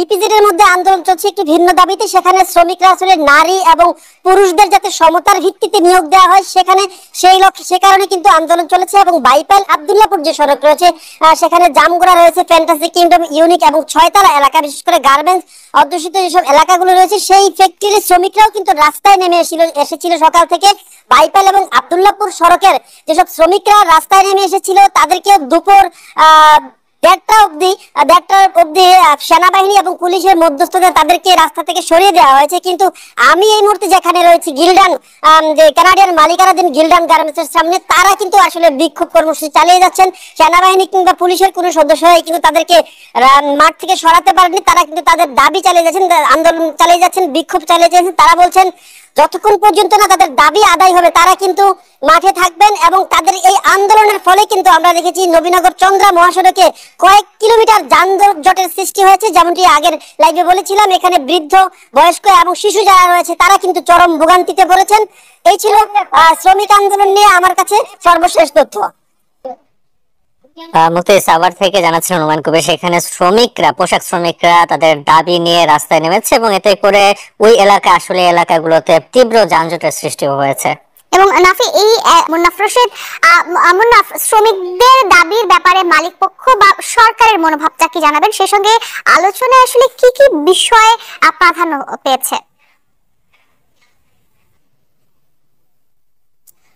EPZ এর মধ্যে আন্দোলন চলছে একটি ভিন্ন দাবিতে। সেখানে শ্রমিকরা আসলে নারী এবং পুরুষদের যাতে সমতার ভিত্তিতে নিয়োগ দেওয়া হয় সেখানে সেই লক্ষ্যে সে কারণে কিন্তু আন্দোলন চলেছে। এবং বাইপাল আব্দুল্লাহপুর যে সড়ক রয়েছে সেখানে জামগড়া রয়েছে, ফ্যান্টাসি কিংডম, ইউনিক এবং ছয়তলা এলাকা, বিশেষ করে গার্মেন্টস অধ্যুষিত যেসব এলাকাগুলো রয়েছে সেই ফ্যাক্টরির শ্রমিকরাও কিন্তু রাস্তায় নেমে এসেছিল সকাল থেকে। বাইপাল এবং আব্দুল্লাহপুর সড়কের যেসব শ্রমিকরা রাস্তায় নেমে এসেছিল তাদেরকে দুপুর 1টা অব্দি সেনাবাহিনী এবং পুলিশের মধ্যস্থতায় তাদেরকে রাস্তা থেকে সরিয়ে দেওয়া হয়েছে। কিন্তু আমি এই মুহূর্তে যেখানে রয়েছি গিল্ডান, যে কানাডিয়ান মালিকানাধীন গিল্ডান গার্মেন্টসের সামনে, তারা কিন্তু আসলে বিক্ষোভ কর্মসূচি চালিয়ে যাচ্ছেন। সেনাবাহিনী কিংবা পুলিশের কোনো সদস্যরাই কিন্তু তাদেরকে মাঠ থেকে সরাতে পারেনি। তারা কিন্তু তাদের দাবি চালিয়ে যাচ্ছেন, আন্দোলন চালিয়ে যাচ্ছেন, বিক্ষোভ চালিয়ে যাচ্ছেন। তারা বলছেন যতক্ষণ পর্যন্ত না তাদের দাবি আদায় হবে তারা কিন্তু মাঠে থাকবেন। এবং তাদের এই আন্দোলনের ফলে কিন্তু আমরা দেখেছি নবীনগর চন্দ্রা মহাসড়কে কয়েক কিলোমিটার যানজটের সৃষ্টি হয়েছে। যেমনটি আগের লাইভে বলেছিলাম, এখানে বৃদ্ধ, বয়স্ক এবং শিশু যারা রয়েছে তারা কিন্তু চরম ভোগান্তিতে পড়েছেন। এই ছিল শ্রমিক আন্দোলন নিয়ে আমার কাছে সর্বশেষ তথ্য। মুফতি সাভার থেকে জানাচ্ছেন অনুমান করবে সেখানে শ্রমিকরা, পোশাক শ্রমিকরা তাদের দাবি নিয়ে রাস্তায় নেমেছে এবং এতে করে ওই এলাকা, আসলে এলাকাগুলোতে তীব্র যানজটের সৃষ্টি হয়েছে। এবং নাফি, এই মুন্নাফ রশিদ, শ্রমিকদের দাবির ব্যাপারে মালিক পক্ষ বা সরকারের মনোভাবটা কি জানাবেন? সেই সঙ্গে আলোচনায় আসলে কি কি বিষয়ে প্রাধান্য পেয়েছে?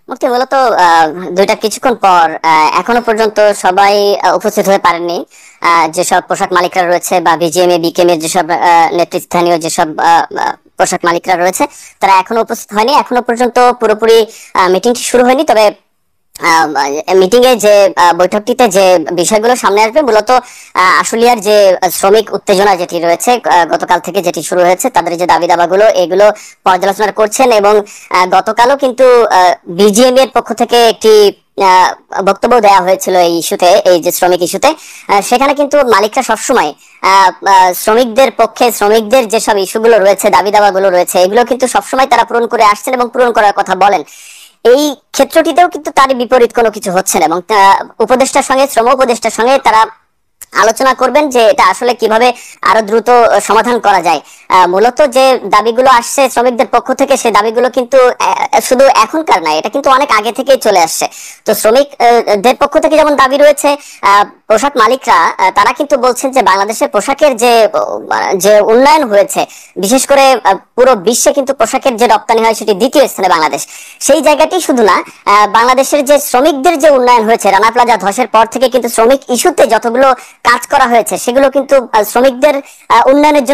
মুফতি, মূলত দুইটা কিছুক্ষণ পর এখনো পর্যন্ত সবাই উপস্থিত হতে পারেননি। যেসব পোশাক মালিকরা রয়েছে বা বিজিএমএ, বিকেএমএ যেসব নেতৃস্থানীয় যেসব পোশাক মালিকরা রয়েছে তারা এখনো উপস্থিত হয়নি। এখনো পর্যন্ত পুরোপুরি মিটিংটি শুরু হয়নি। তবে মিটিং এ যে বৈঠকটিতে যে বিষয়গুলো সামনে আসবে, মূলত আশুলিয়ার যে শ্রমিক উত্তেজনা যেটি রয়েছে গতকাল থেকে যেটি শুরু হয়েছে, তাদের যে দাবি দাবাগুলো এগুলো পর্যালোচনা করছেন। এবং গতকালও কিন্তু বিজিএম এর পক্ষ থেকে একটি বক্তব্য দেওয়া হয়েছিল এই ইস্যুতে, এই যে শ্রমিক ইস্যুতে। সেখানে কিন্তু মালিকরা সবসময় শ্রমিকদের পক্ষে, শ্রমিকদের যেসব ইস্যুগুলো রয়েছে, দাবি দাবাগুলো রয়েছে, এগুলো কিন্তু সবসময় তারা পূরণ করে আসছেন এবং পূরণ করার কথা বলেন। এই ক্ষেত্রটিতেও কিন্তু তার বিপরীত কোনো কিছু হচ্ছে না এবং উপদেষ্টার সঙ্গে, শ্রম উপদেষ্টার সঙ্গে তারা আলোচনা করবেন যে এটা আসলে কিভাবে আরো দ্রুত সমাধান করা যায়। মূলত যে দাবিগুলো আসছে শ্রমিকদের পক্ষ থেকে, সেই দাবিগুলো কিন্তু শুধু এখনকার নয়, এটা কিন্তু অনেক আগে থেকেই চলে আসছে। তো শ্রমিকদের পক্ষ থেকে যেমন দাবি রয়েছে, পোশাক মালিকরা তারা কিন্তু বলছেন যে বাংলাদেশের পোশাকের যে উন্নয়ন হয়েছে, বিশেষ করে পুরো বিশ্বে কিন্তু পোশাকের যে রপ্তানি হয় সেটি দ্বিতীয় স্থানে বাংলাদেশ। সেই জায়গাটি শুধু না, বাংলাদেশের যে শ্রমিকদের যে উন্নয়ন হয়েছে, রানা প্লাজা ধসের পর থেকে কিন্তু শ্রমিক ইস্যুতে যতগুলো কাজ করা হয়েছে সেগুলো কিন্তু শ্রমিকদের উন্নয়নের জন্য